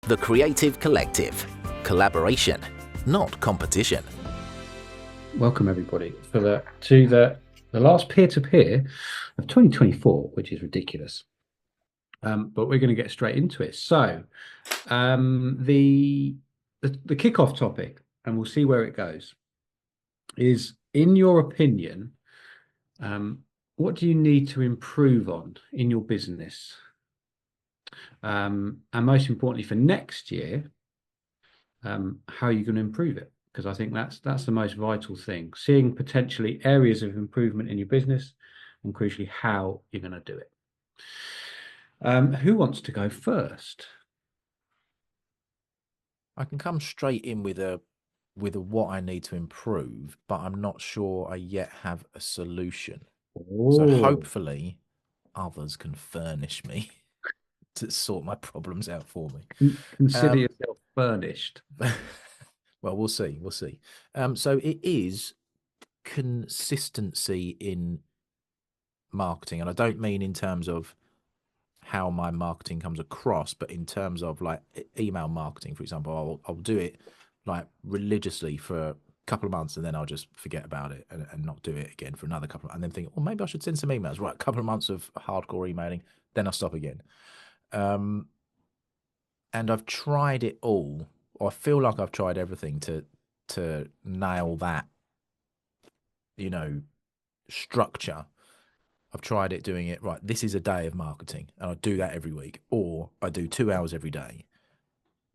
The Creative Collective. Collaboration, not competition. Welcome everybody to the last peer-to-peer of 2024, which is ridiculous. But we're going to get straight into it. So the kickoff topic, and we'll see where it goes, is, in your opinion, what do you need to improve on in your business? And most importantly for next year, how are you going to improve it? Because I think that's the most vital thing, seeing potentially areas of improvement in your business and crucially how you're going to do it. Who wants to go first? I can come straight in with a what I need to improve, but I'm not sure I yet have a solution. So hopefully others can furnish me to sort my problems out for me. Consider yourself furnished. Well, we'll see. So it is consistency in marketing. And I don't mean in terms of how my marketing comes across, but in terms of like email marketing, for example. I'll do it like religiously for a couple of months and then I'll just forget about it and not do it again for another couple of, and then think, well, maybe I should send some emails. Right, a couple of months of hardcore emailing, then I'll stop again. And I've tried it all. I feel like I've tried everything to nail that, structure. I've tried it doing it right. This is a day of marketing, and I do that every week, or I do 2 hours every day.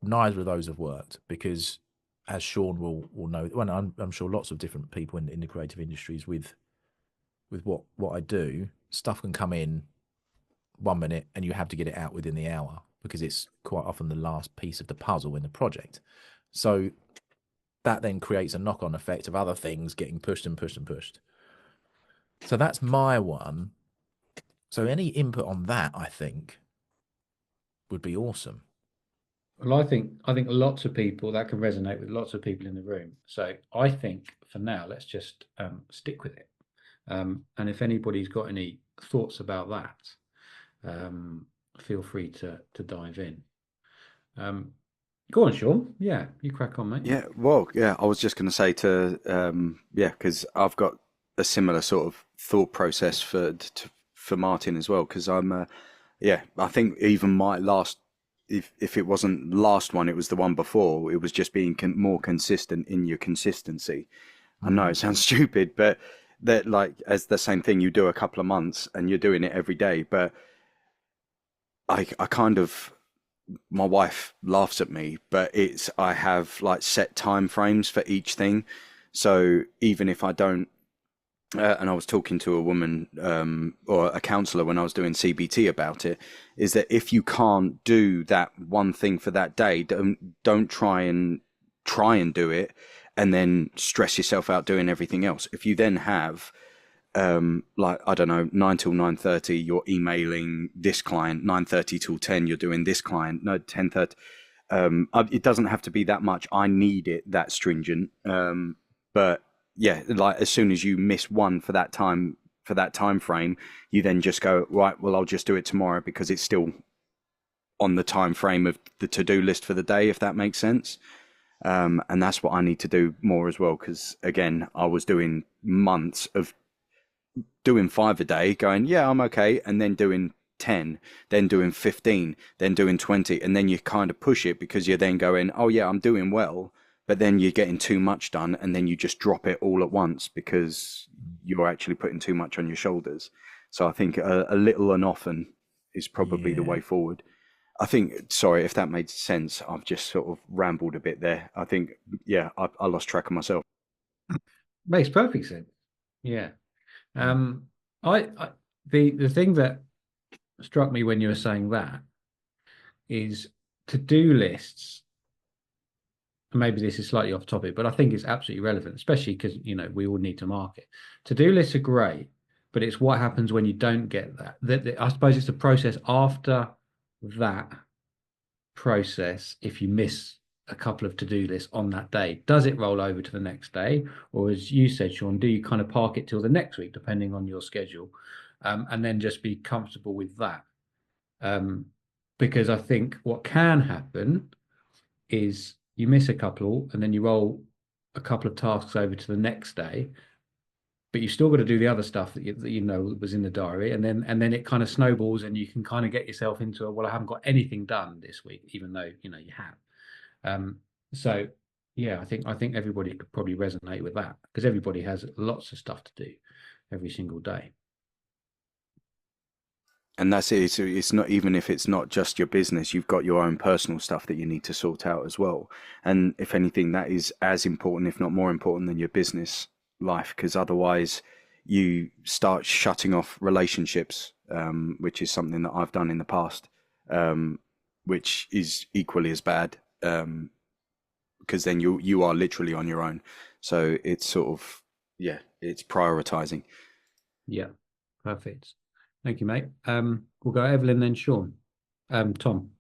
Neither of those have worked because, as Sean will know, well, I'm sure lots of different people in the creative industries with what I do, stuff can come in 1 minute and you have to get it out within the hour because it's quite often the last piece of the puzzle in the project. So that then creates a knock-on effect of other things getting pushed and pushed and pushed. So that's my one. So any input on that, I think, would be awesome. Well, I think lots of people, that can resonate with lots of people in the room. So I think for now, let's just stick with it. And if anybody's got any thoughts about that, feel free to dive in. Go on, Sean. Yeah, you crack on, mate. Yeah, well, yeah, I was just going to say because I've got a similar sort of thought process for Martin as well. Because I think even my last, if it wasn't last one, it was the one before. It was just being more consistent in your consistency. I know it sounds stupid, but that, like, as the same thing, you do a couple of months and you're doing it every day. But I kind of, my wife laughs at me, but I have like set time frames for each thing. So even if I don't, and I was talking to a woman or a counselor when I was doing CBT about it, is that if you can't do that one thing for that day, don't try and do it and then stress yourself out doing everything else. If you then have like, I don't know, 9 till 9:30 you're emailing this client, 9:30 till 10 you're doing this client, no, 10:30. It doesn't have to be that much. I need it that stringent. But yeah, like as soon as you miss one for that time frame, you then just go, right, well, I'll just do it tomorrow because it's still on the time frame of the to-do list for the day, if that makes sense. And that's what I need to do more as well, because again, I was doing months of doing 5 a day, going, yeah, I'm okay, and then doing 10, then doing 15, then doing 20, and then you kind of push it because you're then going, oh yeah, I'm doing well, but then you're getting too much done, and then you just drop it all at once because you're actually putting too much on your shoulders. So I think a little and often is probably the way forward. I think, sorry if that made sense, I've just sort of rambled a bit there. I think, yeah, I lost track of myself. Makes perfect sense. Yeah. The thing that struck me when you were saying that is to-do lists. Maybe this is slightly off topic, but I think it's absolutely relevant, especially because, we all need to market. To-do lists are great, but it's what happens when you don't get that. I suppose it's the process after that process. If you miss a couple of to-do lists on that day, does it roll over to the next day, or, as you said, Sean, do you kind of park it till the next week depending on your schedule, and then just be comfortable with that? Because I think what can happen is you miss a couple and then you roll a couple of tasks over to the next day, but you've still got to do the other stuff that you know was in the diary, and then it kind of snowballs, and you can kind of get yourself into a, well, I haven't got anything done this week, even though you have. So yeah, I think everybody could probably resonate with that, because everybody has lots of stuff to do every single day. And that's it. It's not, even if it's not just your business, you've got your own personal stuff that you need to sort out as well. And if anything, that is as important, if not more important, than your business life, because otherwise you start shutting off relationships, which is something that I've done in the past, which is equally as bad, because then you are literally on your own. So it's sort of, yeah, it's prioritizing. Yeah, perfect. Thank you, mate. We'll go Evelyn, then Sean. Tom.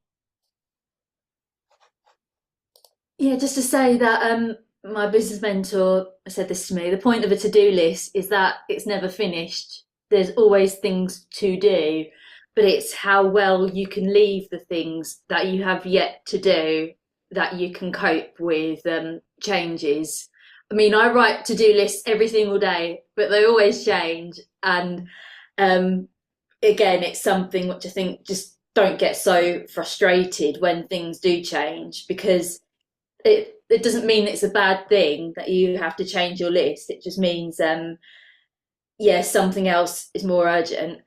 Yeah, just to say that my business mentor said this to me. The point of a to-do list is that it's never finished. There's always things to do, but it's how well you can leave the things that you have yet to do, that you can cope with changes. I mean, I write to-do lists every single day, but they always change. And again, it's something which I think, just don't get so frustrated when things do change, because it doesn't mean it's a bad thing that you have to change your list. It just means, something else is more urgent,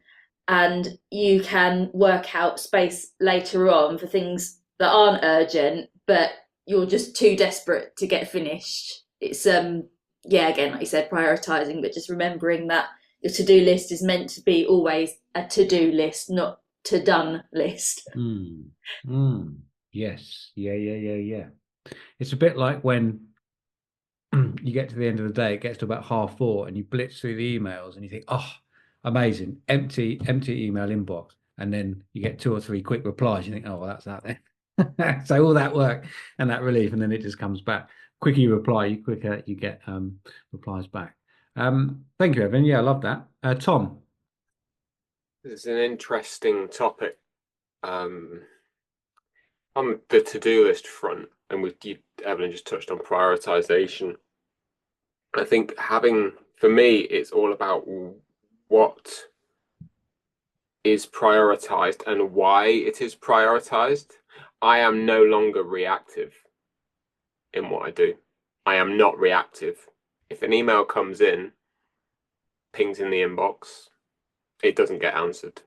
and you can work out space later on for things that aren't urgent, but you're just too desperate to get finished. It's, again, like you said, prioritizing, but just remembering that your to-do list is meant to be always a to-do list, not to done list. Yes. Yeah. It's a bit like when you get to the end of the day, it gets to about 4:30, and you blitz through the emails and you think, oh, amazing, empty email inbox. And then you get 2 or 3 quick replies. You think, oh, well, that's that then. So all that work and that relief, and then it just comes back. Quicker you reply, quicker you get replies back. Thank you, Evan. Yeah, I love that. Tom. It's an interesting topic. On the to-do list front, and Evelyn just touched on prioritization. I think for me, it's all about what is prioritized and why it is prioritized. I am no longer reactive in what I do. I am not reactive. If an email comes in, pings in the inbox, it doesn't get answered.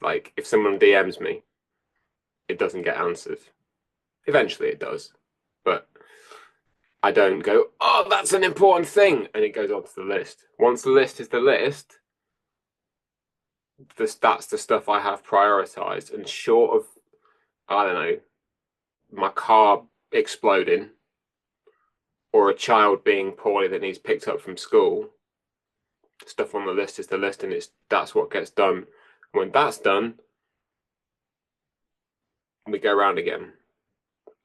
Like, if someone DMs me, it doesn't get answered. Eventually it does, but I don't go, oh, that's an important thing, and it goes onto the list. Once the list is the list, that's the stuff I have prioritized. And short of, I don't know, my car exploding or a child being poorly that needs picked up from school, stuff on the list is the list, and that's what gets done. When that's done, we go around again.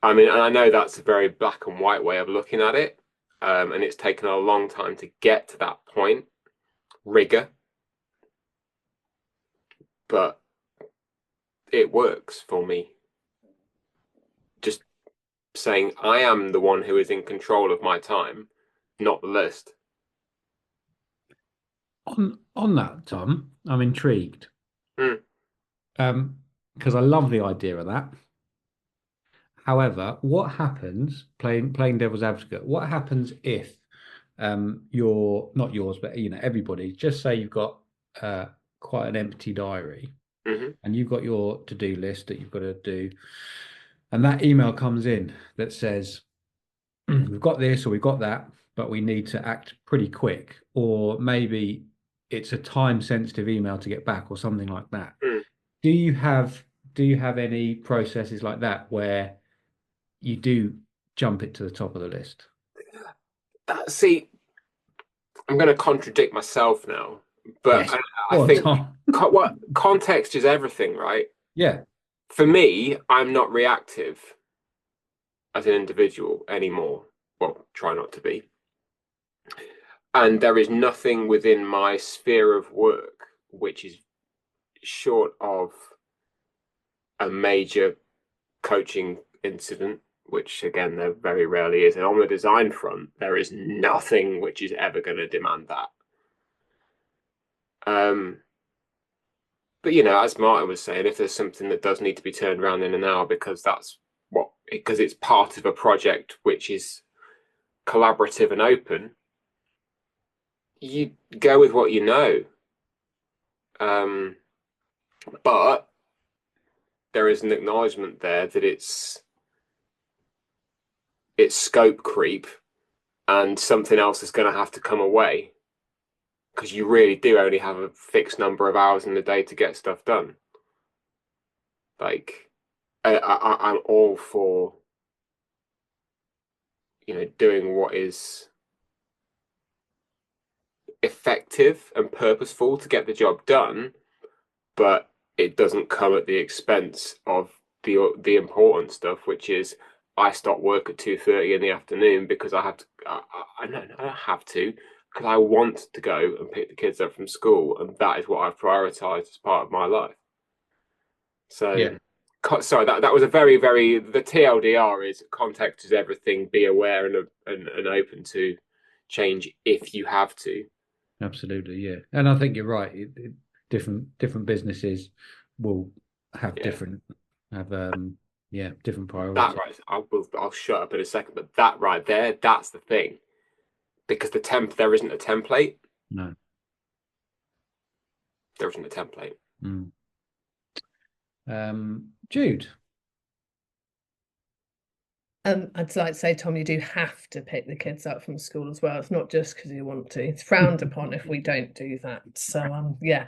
I mean, and I know that's a very black and white way of looking at it, and it's taken a long time to get to that point, rigor, but it works for me. Just saying, I am the one who is in control of my time, not the list. On that, Tom, I'm intrigued. Because I love the idea of that. However, what happens, playing devil's advocate, what happens if you're not yours, but everybody, just say you've got quite an empty diary, and you've got your to-do list that you've got to do, and that email comes in that says, we've got this or we've got that, but we need to act pretty quick, or maybe it's a time-sensitive email to get back or something like that. Do you have any processes like that where you do jump it to the top of the list? See, I'm going to contradict myself now, but yes. I think what context is everything, right? Yeah. For me, I'm not reactive as an individual anymore. Well, try not to be. And there is nothing within my sphere of work which is short of a major coaching incident which again there very rarely is. And on the design front, there is nothing which is ever going to demand that. But as Martin was saying, if there's something that does need to be turned around in an hour because it's part of a project which is collaborative and open, you go with what you know. But there is an acknowledgement there that it's scope creep, and something else is going to have to come away, because you really do only have a fixed number of hours in the day to get stuff done. Like, I'm all for doing what is effective and purposeful to get the job done, but it doesn't come at the expense of the important stuff, which is I stop work at 2:30 in the afternoon because I have to. I don't have to, because I want to go and pick the kids up from school, and that is what I've prioritized as part of my life. So, Yeah. Sorry, that was a very, very. The TLDR is context is everything. Be aware and open to change if you have to. Absolutely, yeah. And I think you're right. Different businesses will have different priorities. That right. I'll shut up in a second. But that right there, that's the thing, because there isn't a template. No, there isn't a template. Jude. I'd like to say, Tom, you do have to pick the kids up from school as well. It's not just because you want to. It's frowned upon if we don't do that. So yeah.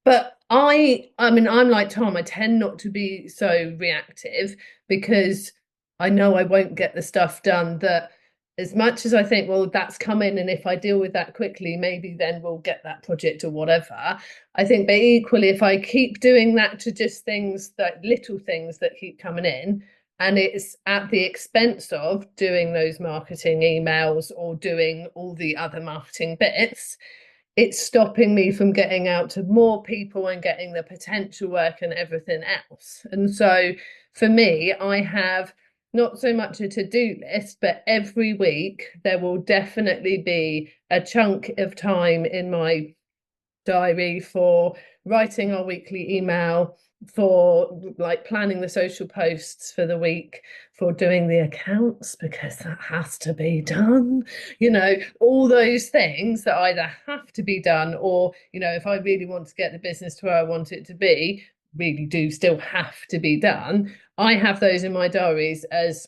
But I mean, I'm like Tom. I tend not to be so reactive, because I know I won't get the stuff done that, as much as I think, well, that's coming, and if I deal with that quickly, maybe then we'll get that project or whatever. I think, but equally, if I keep doing that to just things, that little things that keep coming in, and it's at the expense of doing those marketing emails or doing all the other marketing bits, it's stopping me from getting out to more people and getting the potential work and everything else. And so for me, I have not so much a to-do list, but every week there will definitely be a chunk of time in my diary for writing our weekly email, for like planning the social posts for the week, for doing the accounts, because that has to be done, all those things that either have to be done, or if I really want to get the business to where I want it to be, really do still have to be done. I have those in my diaries as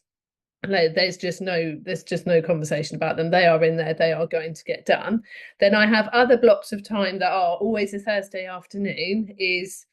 there's just no conversation about them. They are in there, they are going to get done. Then I have other blocks of time that are always a Thursday afternoon, is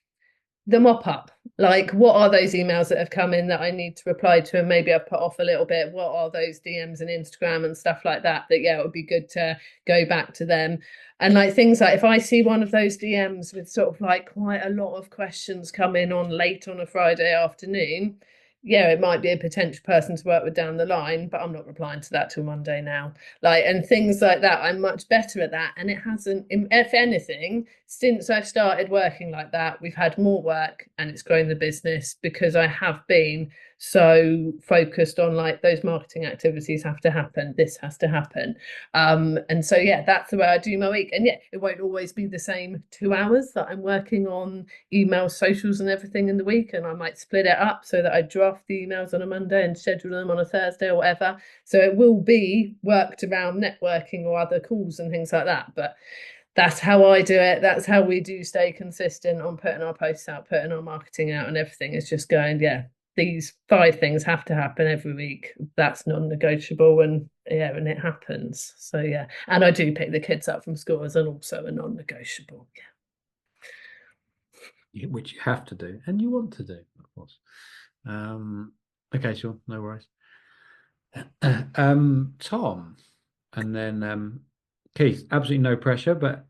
the mop up. Like, what are those emails that have come in that I need to reply to, and maybe I've put off a little bit? What are those DMs and Instagram and stuff like that it would be good to go back to them. And like things like, if I see one of those DMs with sort of like quite a lot of questions come in on late on a Friday afternoon, it might be a potential person to work with down the line, but I'm not replying to that till Monday now. And things like that, I'm much better at that. And it hasn't, if anything, since I've started working like that, we've had more work and it's grown the business, because I have been so focused on like those marketing activities have to happen, this has to happen. And so that's the way I do my week. And it won't always be the same 2 hours that I'm working on emails, socials and everything in the week, and I might split it up so that I draft the emails on a Monday and schedule them on a Thursday or whatever. So it will be worked around networking or other calls and things like that. But that's how I do it. That's how we do stay consistent on putting our posts out, putting our marketing out, and everything is just going, these 5 things have to happen every week. That's non-negotiable, and it happens. So and I do pick the kids up from school as also a non-negotiable. Which you have to do and you want to do, of course. Okay, sure, no worries. Tom, and then Keith. Absolutely no pressure, but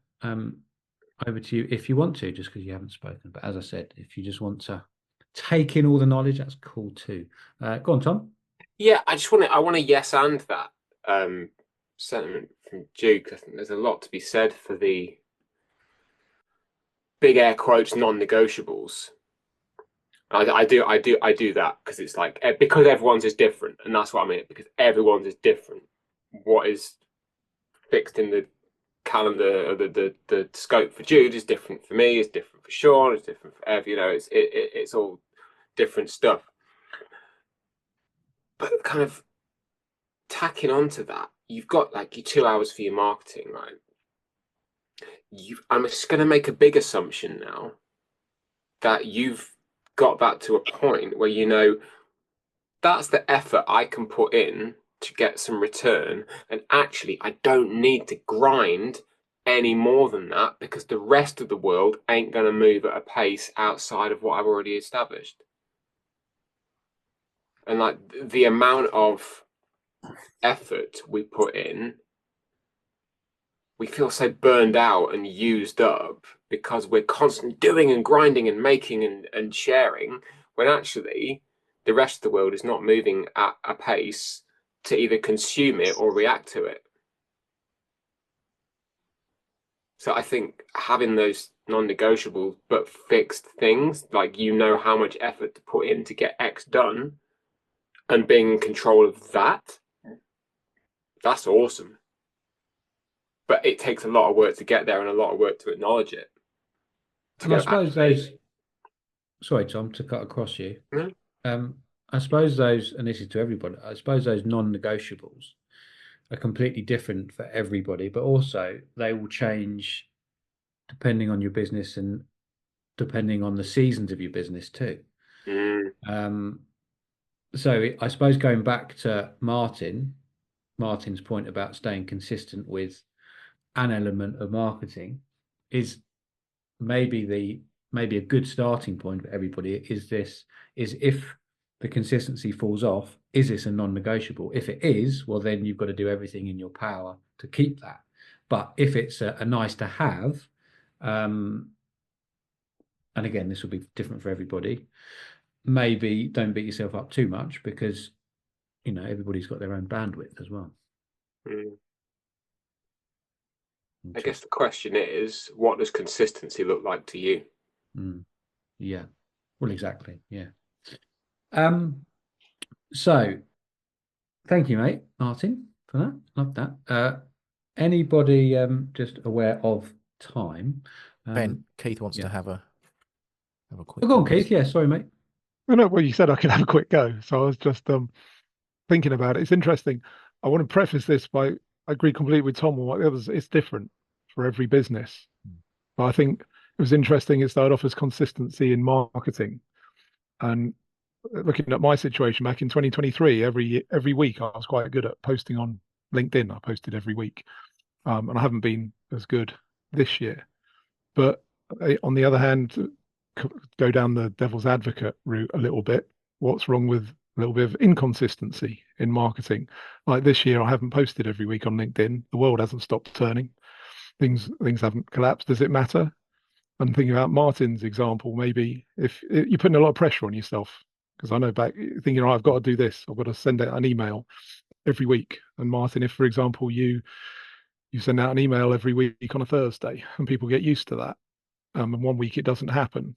over to you if you want to, just because you haven't spoken. But as I said, if you just want to take in all the knowledge, that's cool too. Go on, Tom. Yeah, I want to yes and that sentiment from Duke. I think there's a lot to be said for the big air quotes non-negotiables. I do that because it's like, because everyone's is different, and that's what I mean, because everyone's is different. What is fixed in the calendar, or the scope for Jude is different for me, is different for Sean, is different for Ev. You know, it's all different stuff. But kind of tacking onto that, you've got like your 2 hours for your marketing, right? I'm just going to make a big assumption now that you've got that to a point where, you know, that's the effort I can put in to get some return, and actually I don't need to grind any more than that, because the rest of the world ain't going to move at a pace outside of what I've already established. And like the amount of effort we put in, we feel so burned out and used up because we're constantly doing and grinding and making and sharing, when actually the rest of the world is not moving at a pace to either consume it or react to it. So I think having those non-negotiable but fixed things, like, you know how much effort to put in to get X done, and being in control of that, that's awesome. But it takes a lot of work to get there, and a lot of work to acknowledge it. And I suppose those, sorry, Tom, to cut across you. No. I suppose those, and this is to everybody, I suppose those non-negotiables are completely different for everybody, but also they will change depending on your business and depending on the seasons of your business too. So I suppose going back to Martin's point about staying consistent with an element of marketing is maybe a good starting point for everybody is if the consistency falls off, is this a non-negotiable? If it is, well, then you've got to do everything in your power to keep that. But if it's a nice to have, and again, this will be different for everybody, maybe don't beat yourself up too much, because, you know, everybody's got their own bandwidth as well. I guess the question is, what does consistency look like to you? Yeah, well, exactly. Yeah. So thank you, mate, Martin, for that. Love that. Anybody just aware of time? Ben, Keith wants to have a quick. Go on, Keith. Yeah, sorry, mate. No, well, you said I could have a quick go, so I was just thinking about it. It's interesting. I want to preface this by, I agree completely with Tom on what the others. It's different for every business, but I think it was interesting. It started off as consistency in marketing, and looking at my situation back in 2023, every week I was quite good at posting on LinkedIn. I posted every week, and I haven't been as good this year. But on the other hand, go down the devil's advocate route a little bit. What's wrong with a little bit of inconsistency in marketing? Like this year, I haven't posted every week on LinkedIn. The world hasn't stopped turning. Things haven't collapsed. Does it matter? I'm thinking about Martin's example. Maybe if you're putting a lot of pressure on yourself, because I know back thinking, oh, I've got to do this. I've got to send out an email every week. And Martin, if, for example, you send out an email every week on a Thursday and people get used to that, and one week it doesn't happen,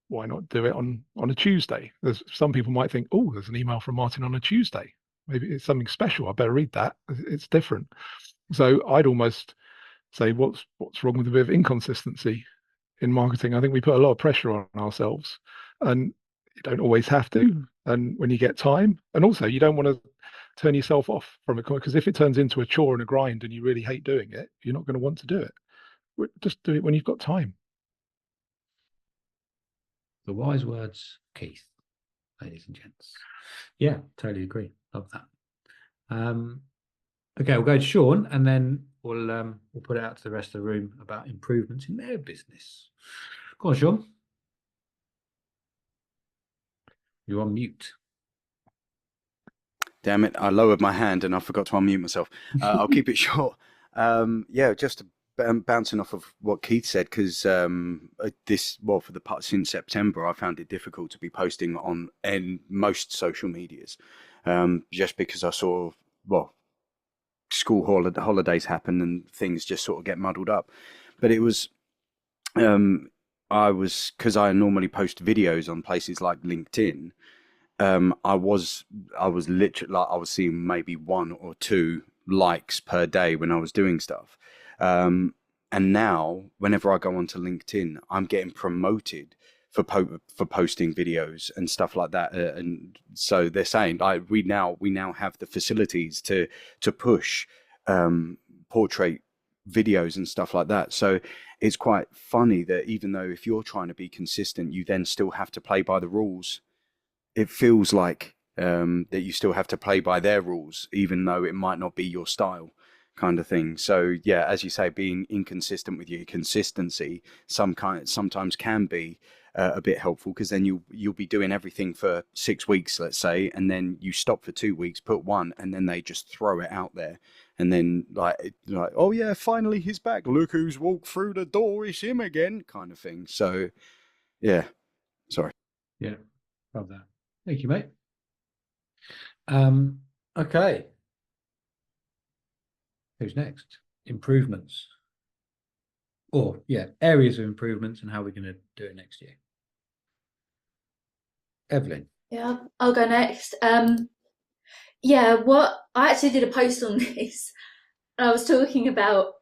why not do it on a Tuesday? Some people might think, oh, there's an email from Martin on a Tuesday. Maybe it's something special. I better read that. It's different. So I'd almost say, what's wrong with a bit of inconsistency in marketing? I think we put a lot of pressure on ourselves, and you don't always have to. And when you get time, and also you don't want to turn yourself off from it, because if it turns into a chore and a grind and you really hate doing it, you're not going to want to do it. Just do it when you've got time. The wise words, Keith, ladies and gents. Yeah, totally agree. Love that. Okay, we'll go to Sean, and then we'll put it out to the rest of the room about improvements in their business. Go on, Sean. You're on mute. Damn it, I lowered my hand and I forgot to unmute myself. I'll keep it short. Just bouncing off of what Keith said, because since September, I found it difficult to be posting on most social medias, just because I saw, school holidays happen and things just sort of get muddled up. But it was, because I normally post videos on places like LinkedIn. I was literally like, I was seeing maybe 1 or 2 likes per day when I was doing stuff. And now, whenever I go onto LinkedIn, I'm getting promoted for posting videos and stuff like that. And so they're saying, we now have the facilities to push portrait videos and stuff like that. So it's quite funny that even though if you're trying to be consistent, you then still have to play by the rules. It feels like that you still have to play by their rules, even though it might not be your style, kind of thing. So yeah, as you say, being inconsistent with your consistency sometimes can be a bit helpful, because then you'll be doing everything for 6 weeks, let's say, and then you stop for 2 weeks, put one, and then they just throw it out there, and then like oh yeah, finally he's back. Look who's walked through the door. It's him again, kind of thing. So yeah, sorry. Yeah, love that. Thank you, mate. Okay. Who's next? Improvements. Or, yeah, areas of improvements and how we're going to do it next year. Evelyn. Yeah, I'll go next. Yeah, what I actually did a post on this, and I was talking about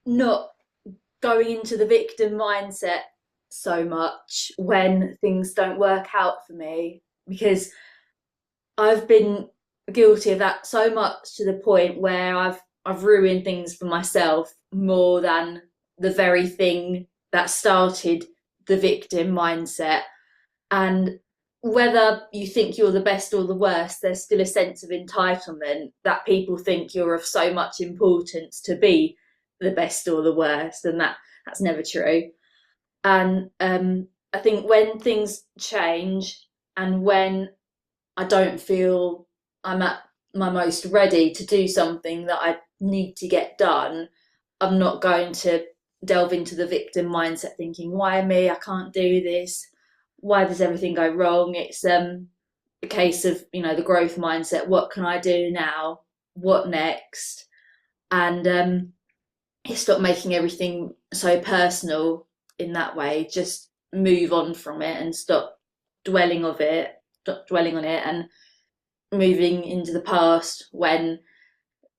not going into the victim mindset so much when things don't work out for me, because I've been guilty of that so much to the point where I've ruined things for myself more than the very thing that started the victim mindset. And whether you think you're the best or the worst, there's still a sense of entitlement that people think you're of so much importance to be the best or the worst, and that's never true. And I think when things change and when I don't feel I'm at my most ready to do something that I need to get done, I'm not going to delve into the victim mindset thinking, why me? I can't do this. Why does everything go wrong? It's a case of, the growth mindset. What can I do now? What next? And stop making everything so personal in that way. Just move on from it and stop dwelling on it and moving into the past when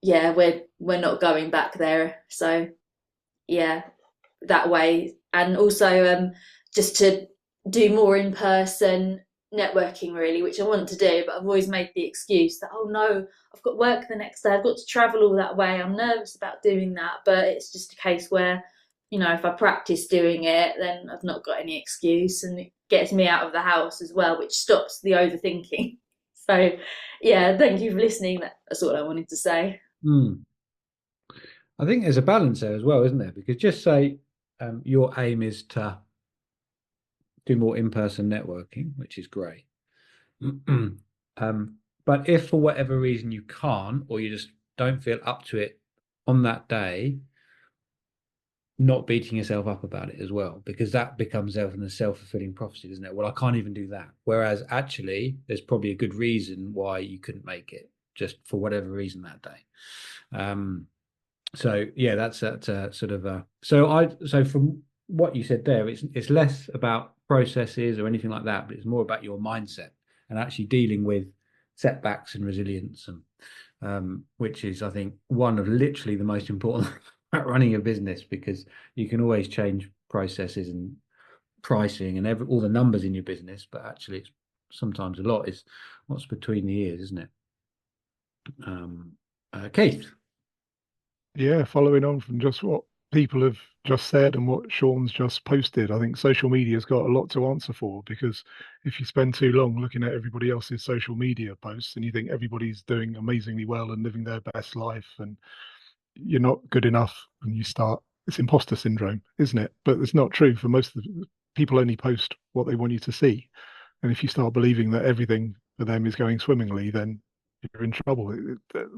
we're not going back there. So yeah, that way. And also just to do more in-person networking, really, which I want to do, but I've always made the excuse that, oh no, I've got work the next day, I've got to travel all that way, I'm nervous about doing that. But it's just a case where, if I practice doing it, then I've not got any excuse, and it gets me out of the house as well, which stops the overthinking. So yeah, thank you for listening. That's all I wanted to say. I think there's a balance there as well, isn't there? Because just say your aim is to do more in-person networking, which is great. But if for whatever reason you can't, or you just don't feel up to it on that day, not beating yourself up about it as well, because that becomes a self-fulfilling prophecy, doesn't it? Well, I can't even do that. Whereas actually, there's probably a good reason why you couldn't make it, just for whatever reason that day. So yeah, that's sort of so from what you said there, it's less about processes or anything like that, but it's more about your mindset and actually dealing with setbacks and resilience, and which is, I think, one of literally the most important about running a business, because you can always change processes and pricing and all the numbers in your business, but actually it's sometimes a lot is what's between the ears, isn't it? Keith. Yeah, following on from just what people have just said and what Sean's just posted, I think social media's got a lot to answer for, because if you spend too long looking at everybody else's social media posts and you think everybody's doing amazingly well and living their best life, and you're not good enough, and you start, it's imposter syndrome, isn't it? But it's not true. For most of the people, only post what they want you to see. And if you start believing that everything for them is going swimmingly, then you're in trouble.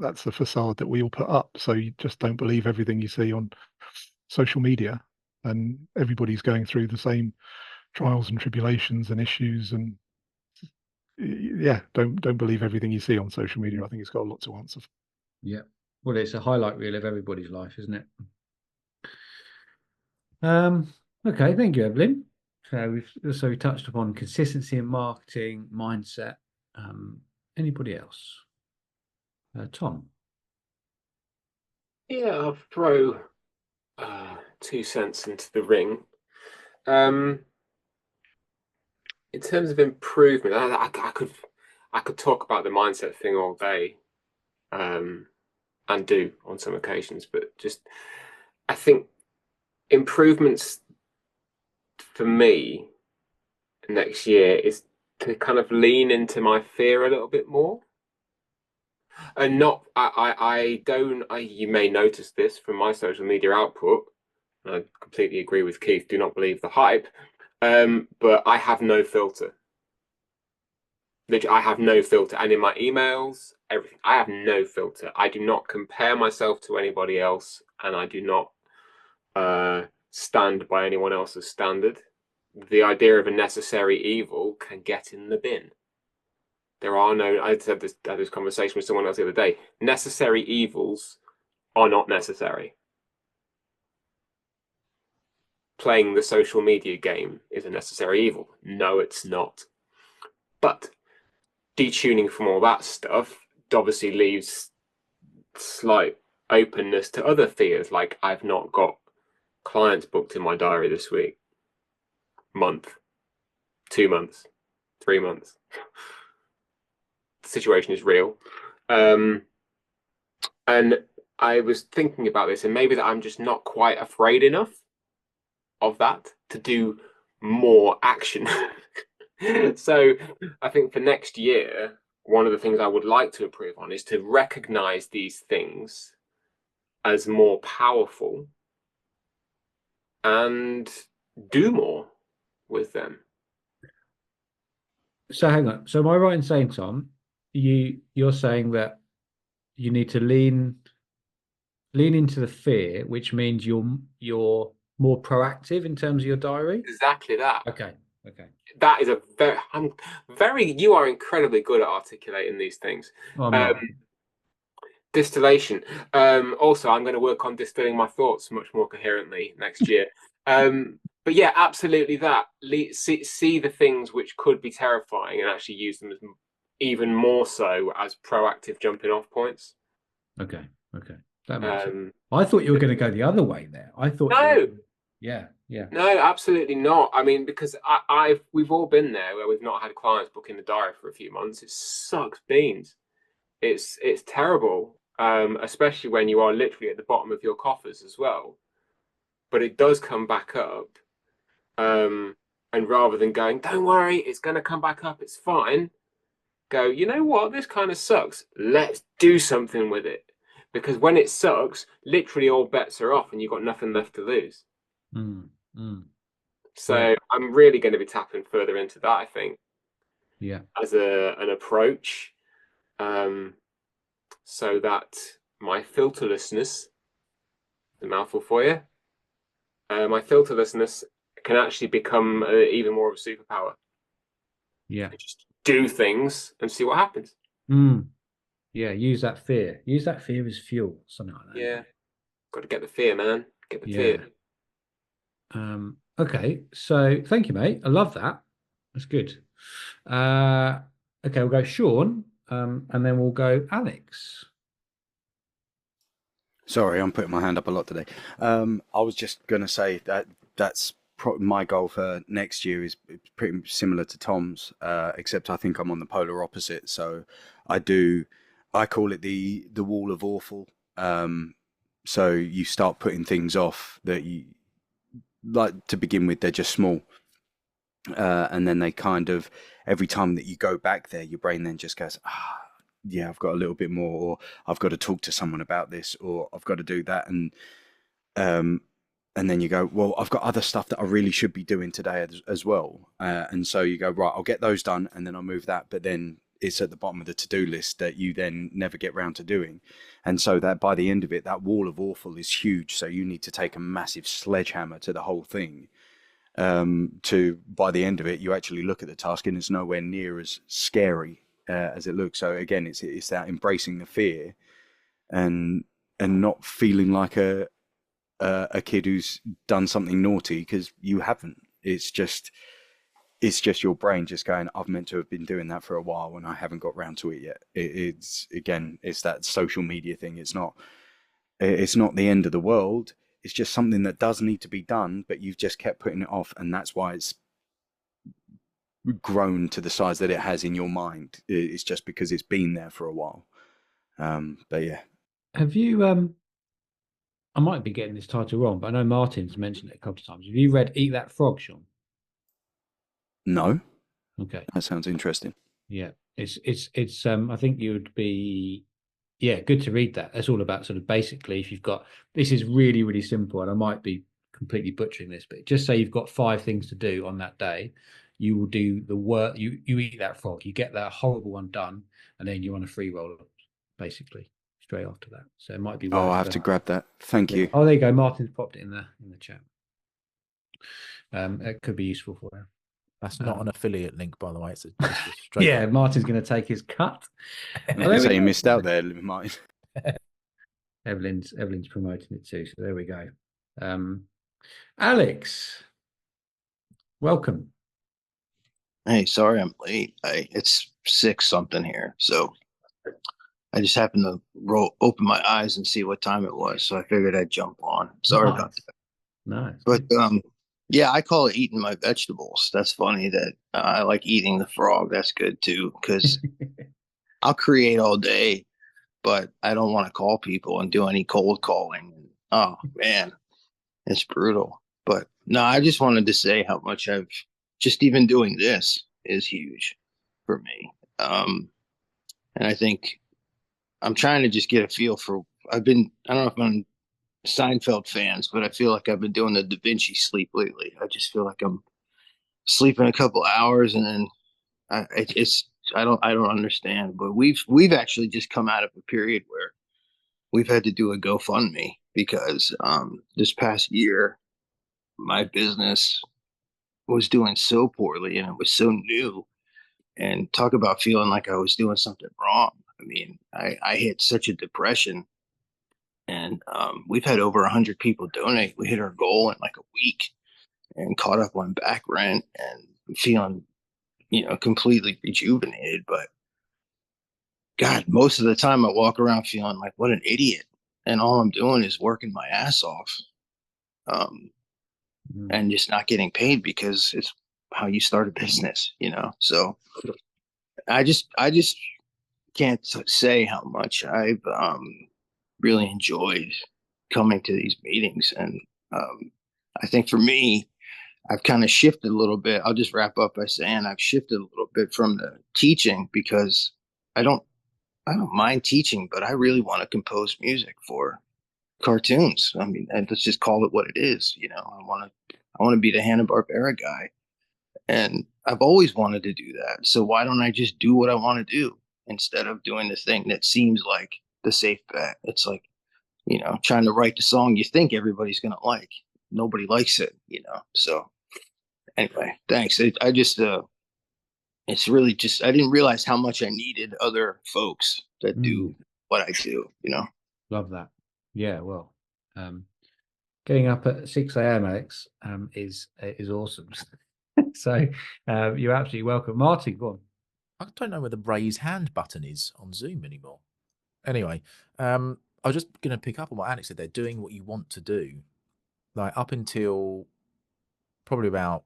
That's the facade that we all put up. So you just don't believe everything you see on social media, and everybody's going through the same trials and tribulations and issues. And yeah, don't believe everything you see on social media. I think it's got a lot to answer for. Yeah. Well, it's a highlight reel of everybody's life, isn't it? Okay, thank you, Evelyn. So we've also touched upon consistency in marketing, mindset. Anybody else? Tom. Yeah, I'll throw 2 cents into the ring. In terms of improvement, I could talk about the mindset thing all day, and do on some occasions, but just I think improvements for me next year is to kind of lean into my fear a little bit more. And not, I don't, you may notice this from my social media output. And I completely agree with Keith. Do not believe the hype. But I have no filter. Literally, I have no filter. And in my emails, everything, I have no filter. I do not compare myself to anybody else, and I do not stand by anyone else's standard. The idea of a necessary evil can get in the bin. There are no, I had this conversation with someone else the other day. Necessary evils are not necessary. Playing the social media game is a necessary evil. No, it's not. But detuning from all that stuff obviously leaves slight openness to other fears, like I've not got clients booked in my diary this week, month, 2 months, 3 months. The situation is real. And I was thinking about this, and maybe that I'm just not quite afraid enough of that to do more action. So I think for next year, one of the things I would like to improve on is to recognize these things as more powerful and do more with them. So hang on. So am I right in saying, Tom, you're saying that you need to lean into the fear, which means you're more proactive in terms of your diary? Exactly that. Okay. That is you are incredibly good at articulating these things. Oh, I'm not. Distillation. Also, I'm going to work on distilling my thoughts much more coherently next year. But yeah, absolutely that. See the things which could be terrifying and actually use them as even more so as proactive jumping off points. Okay. That makes sense. I thought you were going to go the other way there. I thought no. Yeah. No, absolutely not. I mean, because we've all been there where we've not had clients book in the diary for a few months. It sucks beans. It's terrible, especially when you are literally at the bottom of your coffers as well. But it does come back up. And rather than going, don't worry, it's going to come back up, it's fine, go, you know what, this kind of sucks. Let's do something with it. Because when it sucks, literally all bets are off and you've got nothing left to lose. So yeah. I'm really going to be tapping further into that, I think. Yeah. As an approach. So that my filterlessness, the mouthful for you, my filterlessness can actually become even more of a superpower. Yeah. Just do things and see what happens. Yeah, use that fear. Use that fear as fuel, something like that. Yeah. Got to get the fear, man. Get the fear. Okay, so thank you, mate. I love that. That's good. Okay, we'll go Sean, and then we'll go Alex. Sorry, I'm putting my hand up a lot today. I was just going to say that's my goal for next year is pretty similar to Tom's, except I think I'm on the polar opposite. So I call it the wall of awful. So you start putting things off that you like to begin with, they're just small. And then they kind of, every time that you go back there, your brain then just goes, yeah, I've got a little bit more, or I've got to talk to someone about this, or I've got to do that. And then you go, well, I've got other stuff that I really should be doing today as well. And so you go, right, I'll get those done and then I'll move that. But then it's at the bottom of the to-do list that you then never get round to doing. And so that by the end of it, that wall of awful is huge. So you need to take a massive sledgehammer to the whole thing. By the end of it, you actually look at the task and it's nowhere near as scary as it looks. So again, it's that embracing the fear and not feeling like a a kid who's done something naughty, because you haven't. It's just your brain just going, I've meant to have been doing that for a while and I haven't got round to it yet. It's that social media thing. It's not the end of the world. It's just something that does need to be done, but you've just kept putting it off, and that's why it's grown to the size that it has in your mind. It's just because it's been there for a while. But yeah. Have you I might be getting this title wrong, but I know Martin's mentioned it a couple of times. Have you read Eat That Frog, Sean? No. Okay. That sounds interesting. Yeah. It's I think you would be good to read that. That's all about sort of basically, if you've got, this is really, really simple, and I might be completely butchering this, but just say you've got 5 things to do on that day. You will do the work, you eat that frog, you get that horrible one done, and then you're on a free roll, basically, straight after that. So it might be worth, I have to grab that. Thank you. Oh, there you go. Martin's popped it in the chat. It could be useful for you. That's not an affiliate link, by the way. It's just a straight. Yeah, Martin's going to take his cut. So you missed out there, Martin. Evelyn's promoting it too, so there we go. Alex, welcome. Hey, sorry I'm late. It's 6 something here, so I just happened to open my eyes and see what time it was, so I figured I'd jump on. Sorry about that. Nice. But yeah, I call it eating my vegetables. That's funny that I like eating the frog. That's good too, because I'll create all day, but I don't want to call people and do any cold calling. Oh man, it's brutal. But no, I just wanted to say how much I've just even doing this is huge for me. And I think I'm trying to just get a feel for, I don't know if I'm Seinfeld fans, but I feel like I've been doing the Da Vinci sleep lately. I just feel like I'm sleeping a couple hours and then I don't understand, but we've actually just come out of a period where we've had to do a GoFundMe because this past year my business was doing so poorly and it was so new, and talk about feeling like I was doing something wrong. I mean, I hit such a depression, and we've had over 100 people donate. We hit our goal in like a week and caught up on back rent and feeling, completely rejuvenated. But God, most of the time I walk around feeling like what an idiot, and all I'm doing is working my ass off, and just not getting paid because it's how you start a business, So I just can't say how much I've really enjoyed coming to these meetings, and I think for me, I've kind of shifted a little bit. I'll just wrap up by saying I've shifted a little bit from the teaching because I don't mind teaching, but I really want to compose music for cartoons. I mean, and let's just call it what it is. I want to be the Hanna-Barbera guy, and I've always wanted to do that. So why don't I just do what I want to do instead of doing the thing that seems like the safe bet? It's like, trying to write the song you think everybody's going to like. Nobody likes it, So anyway, thanks. I just, it's really just, I didn't realize how much I needed other folks that do what I do, Love that. Yeah, well, getting up at 6 a.m., Alex, is awesome. So you're absolutely welcome. Martin, go on. I don't know where the raise hand button is on Zoom anymore. Anyway, I was just going to pick up on what Alex said. They're doing what you want to do. Like up until probably about,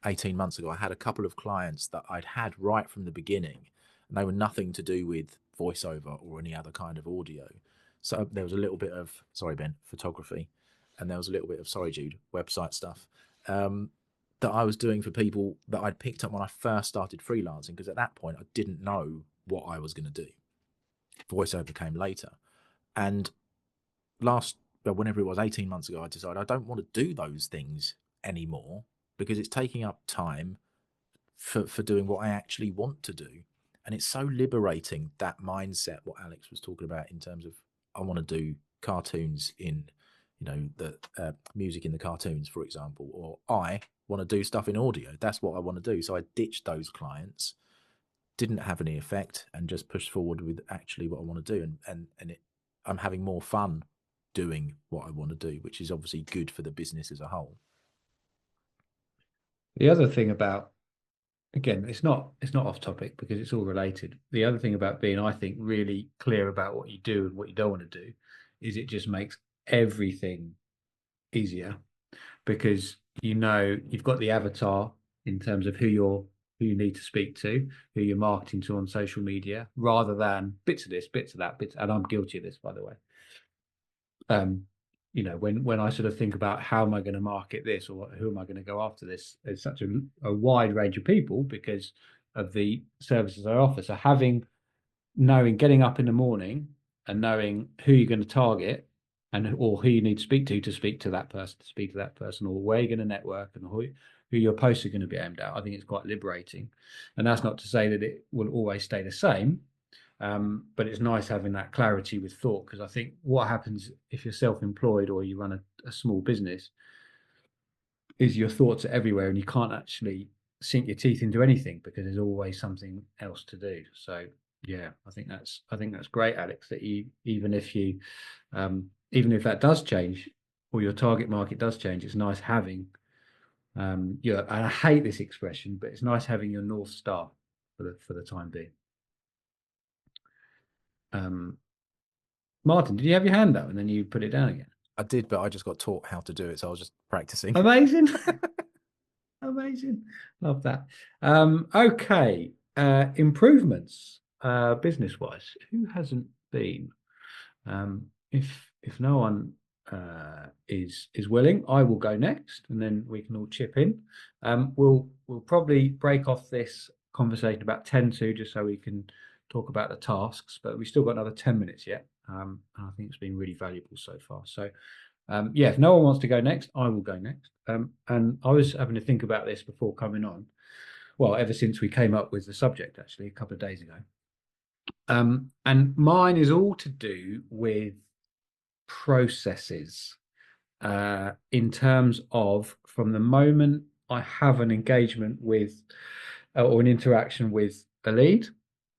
18 months ago, I had a couple of clients that I'd had right from the beginning, and they were nothing to do with voiceover or any other kind of audio. So there was a little bit of, sorry, Ben, photography, and there was a little bit of, sorry, Jude, website stuff that I was doing for people that I'd picked up when I first started freelancing, because at that point I didn't know what I was going to do. Voiceover came later. And whenever it was 18 months ago, I decided I don't want to do those things anymore because it's taking up time for doing what I actually want to do. And it's so liberating, that mindset, what Alex was talking about in terms of, I want to do cartoons in, the music in the cartoons, for example, or I want to do stuff in audio. That's what I want to do. So I ditched those clients, didn't have any effect, and just pushed forward with actually what I want to do. And I'm having more fun doing what I want to do, which is obviously good for the business as a whole. The other thing about, again, it's not off topic because it's all related. The other thing about being, I think, really clear about what you do and what you don't want to do is it just makes everything easier, because you've got the avatar in terms of who you need to speak to, who you're marketing to on social media, rather than bits of this, bits of that, and I'm guilty of this, by the way. When I sort of think about how am I going to market this, or who am I going to go after this, there's such a wide range of people because of the services I offer. So getting up in the morning and knowing who you're going to target, or who you need to speak to that person, or where you're going to network, and who your posts are going to be aimed at, I think it's quite liberating. And that's not to say that it will always stay the same, but it's nice having that clarity with thought, because I think what happens if you're self-employed or you run a small business is your thoughts are everywhere and you can't actually sink your teeth into anything because there's always something else to do. So yeah, I think that's great, Alex, that even if that does change or your target market does change, it's nice having and I hate this expression, but it's nice having your North Star for the time being. Martin, did you have your hand up and then you put it down again? I did, but I just got taught how to do it, so I was just practicing. Amazing. Amazing. Love that. Okay. Improvements, business-wise. Who hasn't been? If no one is willing, I will go next, and then we can all chip in. We'll probably break off this conversation about 10 to, just so we can talk about the tasks, but we've still got another 10 minutes yet. And I think it's been really valuable so far. So if no one wants to go next, I will go next. And I was having to think about this before coming on. Well, ever since we came up with the subject, actually, a couple of days ago. And mine is all to do with processes, in terms of from the moment I have an engagement with or an interaction with a lead,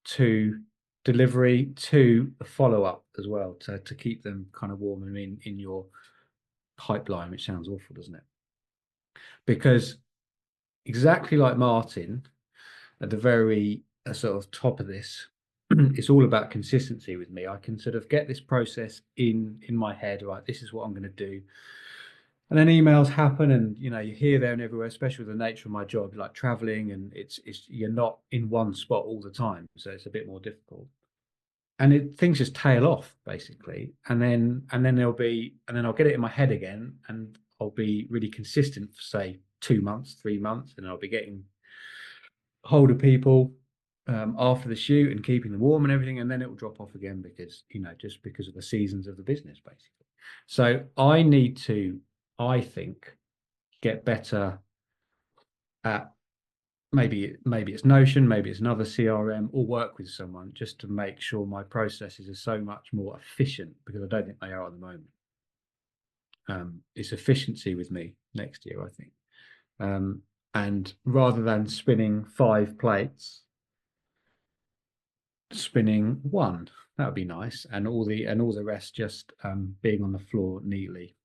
to delivery, to the follow-up as well, to keep them kind of warm and in your pipeline, which sounds awful, doesn't it? Because exactly like Martin, at the very sort of top of this, it's all about consistency with me. I can sort of get this process in my head, right? This is what I'm going to do. And then emails happen, and you're here, there, and everywhere, especially with the nature of my job, like traveling, and it's you're not in one spot all the time, so it's a bit more difficult. And things just tail off basically, and then I'll get it in my head again, and I'll be really consistent for say 2 months, 3 months, and I'll be getting hold of people after the shoot and keeping them warm and everything, and then it will drop off again because just because of the seasons of the business basically. So I need to, I think, get better at maybe it's Notion, maybe it's another CRM, or work with someone just to make sure my processes are so much more efficient, because I don't think they are at the moment. It's efficiency with me next year, I think. And rather than spinning 5 plates, spinning 1, that would be nice, and all the rest just being on the floor neatly.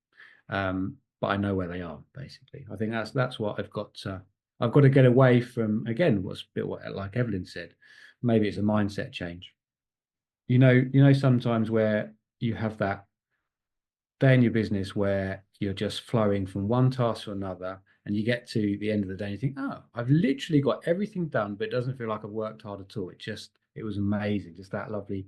But I know where they are basically. I think that's what I've got to get away from. Again, what's a bit like Evelyn said, maybe it's a mindset change. Sometimes where you have that day in your business where you're just flowing from one task to another, and you get to the end of the day and you think, oh, I've literally got everything done, but it doesn't feel like I've worked hard at all. It was amazing, just that lovely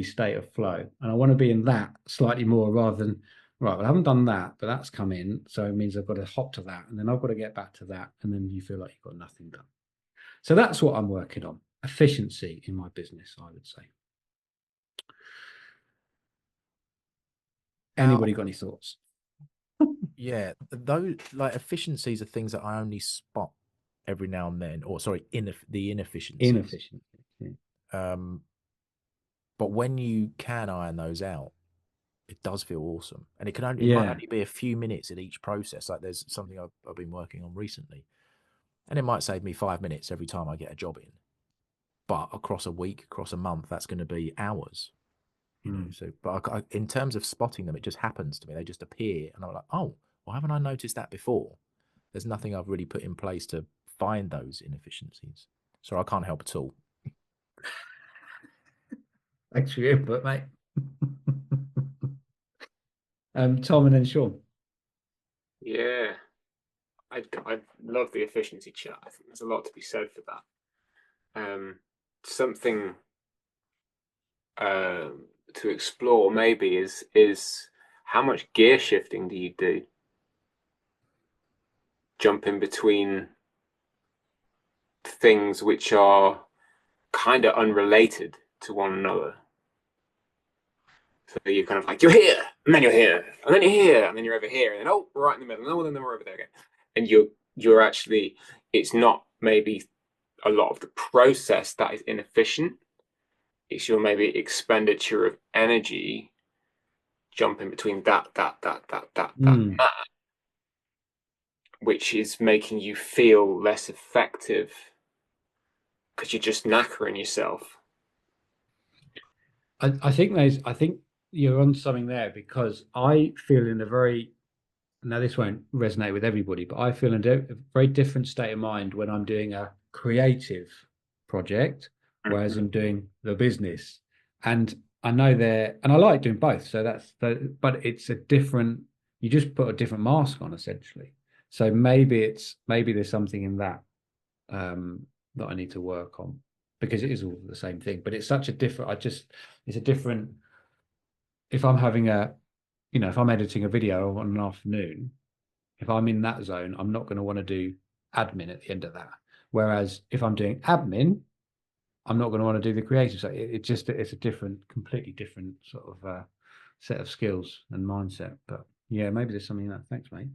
state of flow. And I want to be in that slightly more, rather than, right, well, I haven't done that, but that's come in, so it means I've got to hop to that, and then I've got to get back to that, and then you feel like you've got nothing done. So that's what I'm working on, efficiency in my business, I would say. Anybody got any thoughts? Yeah, those like efficiencies are things that I only spot every now and then, or sorry, the inefficiencies. Yeah. But when you can iron those out, it does feel awesome, and it might only be a few minutes in each process. Like there's something I've been working on recently, and it might save me 5 minutes every time I get a job in, but across a week, across a month, that's going to be hours. you know. So, but in terms of spotting them, it just happens to me. They just appear, and I'm like, oh, why haven't I noticed that before? There's nothing I've really put in place to find those inefficiencies. So I can't help at all. Thanks for your input, mate. Tom and then Sean. Yeah, I love the efficiency chat. I think there's a lot to be said for that. Something to explore maybe is how much gear shifting do you do? Jumping between things which are kind of unrelated to one another. So you're kind of like, you're here, and then you're here, and then you're here, and then you're over here, and then, oh, we're right in the middle, and then we're over there again. And you're actually, it's not maybe a lot of the process that is inefficient. It's your maybe expenditure of energy jumping between that, which is making you feel less effective because you're just knackering yourself. I think you're on something there, because I feel in a very, now this won't resonate with everybody, but I feel in a very different state of mind when I'm doing a creative project, whereas I'm doing the business. And I know and I like doing both. So but it's a different, you just put a different mask on essentially. So maybe there's something in that that I need to work on, because it is all the same thing, but it's such a different, it's a different, if I'm having if I'm editing a video on an afternoon, if I'm in that zone, I'm not going to want to do admin at the end of that. Whereas if I'm doing admin, I'm not going to want to do the creative. So it's a completely different sort of set of skills and mindset. But yeah, maybe there's something in that. Thanks, mate.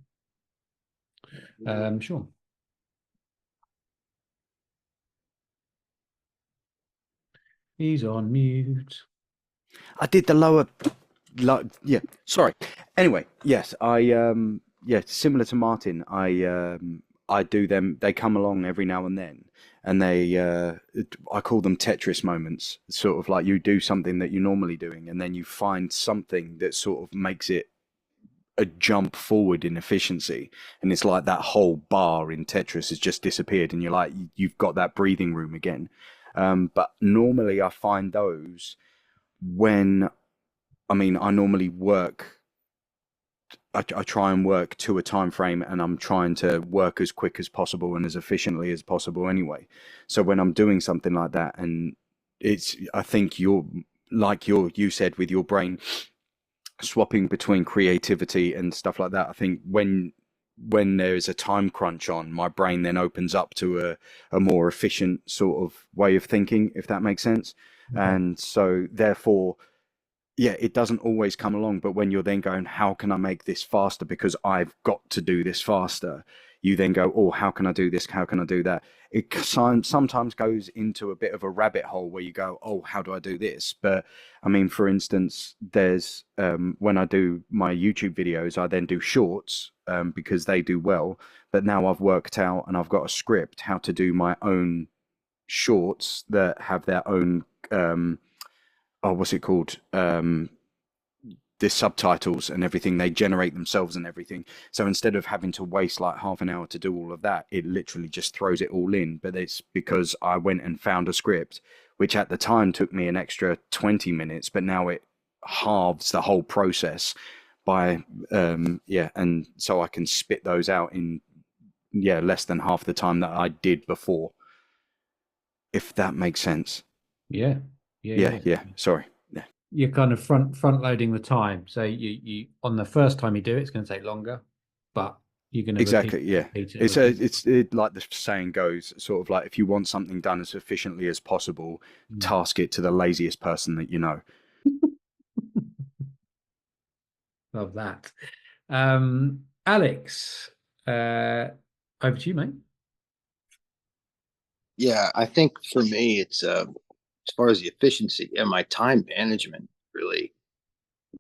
Sean. He's on mute. I did the lower, yeah. Sorry. Anyway, yes, similar to Martin, I do them. They come along every now and then, and I call them Tetris moments. Sort of like you do something that you're normally doing, and then you find something that sort of makes it a jump forward in efficiency, and it's like that whole bar in Tetris has just disappeared, and you're like, you've got that breathing room again. But normally I find those when, I normally work, I try and work to a time frame, and I'm trying to work as quick as possible and as efficiently as possible anyway. So when I'm doing something like that, and I think you said with your brain swapping between creativity and stuff like that, I think when there is a time crunch on, my brain then opens up to a more efficient sort of way of thinking, if that makes sense. Okay. And so therefore, yeah, it doesn't always come along, but when you're then going, how can I make this faster because I've got to do this faster, you then go, oh, how can I do this? How can I do that? It sometimes goes into a bit of a rabbit hole where you go, oh, how do I do this? But for instance, there's when I do my YouTube videos, I then do shorts because they do well. But now I've worked out, and I've got a script how to do my own shorts that have their own what's it called? The subtitles and everything, they generate themselves and everything. So instead of having to waste like half an hour to do all of that, it literally just throws it all in. But it's because I went and found a script, which at the time took me an extra 20 minutes, but now it halves the whole process by, and so I can spit those out in, less than half the time that I did before. If that makes sense. Yeah. Sorry. You're kind of front loading the time, so you on the first time you do it, it's going to take longer, but you're going to repeat it's like the saying goes, sort of like, if you want something done as efficiently as possible, task it to the laziest person that you know. Love that. Alex, over to you, mate. Yeah, I think for me, it's as far as the efficiency and my time management, really,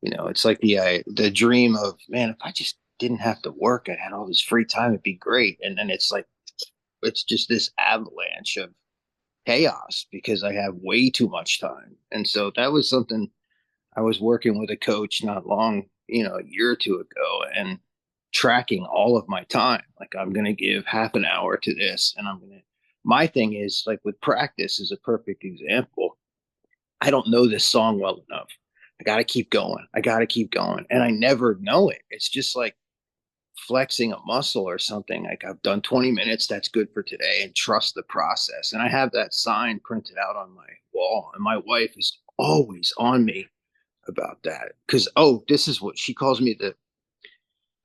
it's like the dream of, man, if I just didn't have to work, I had all this free time, it'd be great. And then it's like, it's just this avalanche of chaos because I have way too much time. And so that was something I was working with a coach not long, a year or two ago, and tracking all of my time. Like, I'm going to give half an hour to this, and my thing is, like, with practice is a perfect example. I don't know this song well enough. I got to keep going. I got to keep going. And I never know it. It's just like flexing a muscle or something. Like, I've done 20 minutes. That's good for today, and trust the process. And I have that sign printed out on my wall, and my wife is always on me about that. Cause, this is what she calls me,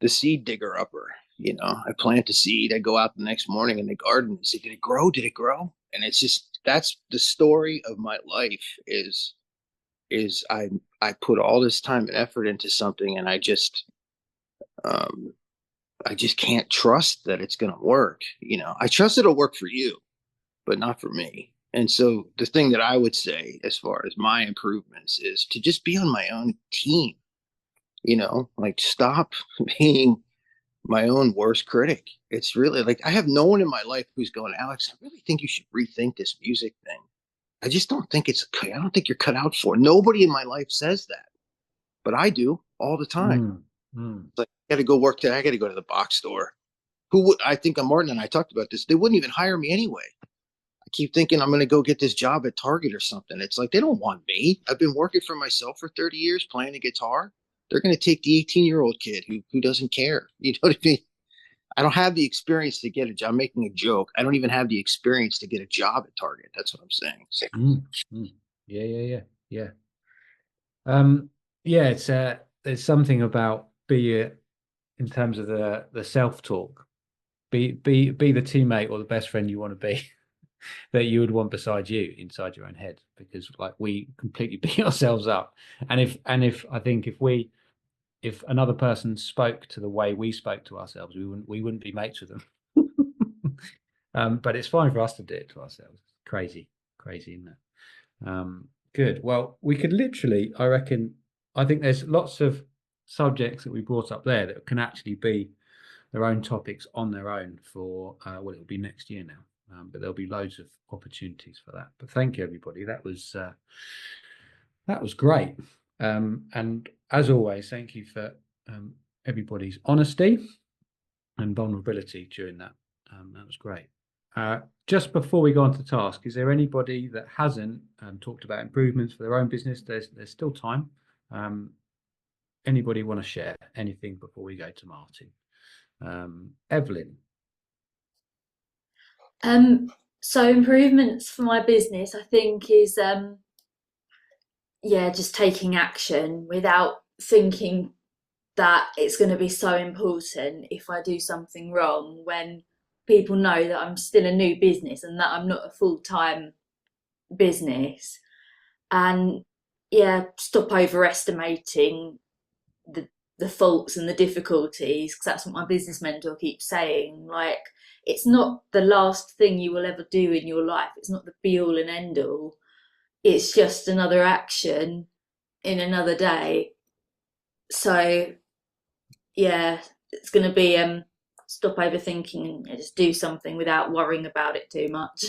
the seed digger upper. I plant a seed. I go out the next morning in the garden and say, did it grow? Did it grow? And it's just, that's the story of my life is I put all this time and effort into something, and I just can't trust that it's going to work. I trust it'll work for you, but not for me. And so the thing that I would say as far as my improvements is to just be on my own team, like, stop being my own worst critic. It's really like, I have no one in my life who's going, Alex, I really think you should rethink this music thing. I just don't think I don't think you're cut out for it. Nobody in my life says that, but I do all the time. It's like, I got to go work today. I got to go to the box store. I think Martin and I talked about this. They wouldn't even hire me anyway. I keep thinking I'm going to go get this job at Target or something. It's like, they don't want me. I've been working for myself for 30 years playing the guitar. They're going to take the 18-year-old kid who doesn't care. You know what I mean? I don't have the experience to get a job. I'm making a joke. I don't even have the experience to get a job at Target. That's what I'm saying. Yeah. It's there's something about in terms of the self-talk, be the teammate or the best friend you want to be that you would want beside you inside your own head, because, like, we completely beat ourselves up. And if I think if another person spoke to the way we spoke to ourselves, we wouldn't be mates with them. But it's fine for us to do it to ourselves. Crazy, isn't it? Good. Well, we could literally, I think there's lots of subjects that we brought up there that can actually be their own topics on their own for, it'll be next year now, but there'll be loads of opportunities for that. But thank you, everybody. That was great. And as always, thank you for everybody's honesty and vulnerability during that. That was great. Just before we go on to the task, is there anybody that hasn't talked about improvements for their own business? There's still time. Anybody want to share anything before we go to Martin? Evelyn. So improvements for my business, I think, is just taking action without thinking that it's going to be so important if I do something wrong, when people know that I'm still a new business and that I'm not a full-time business. And stop overestimating the faults and the difficulties, because that's what my business mentor keeps saying. Like, it's not the last thing you will ever do in your life. It's not the be all and end all. It's just another action in another day. So it's going to be stop overthinking and just do something without worrying about it too much.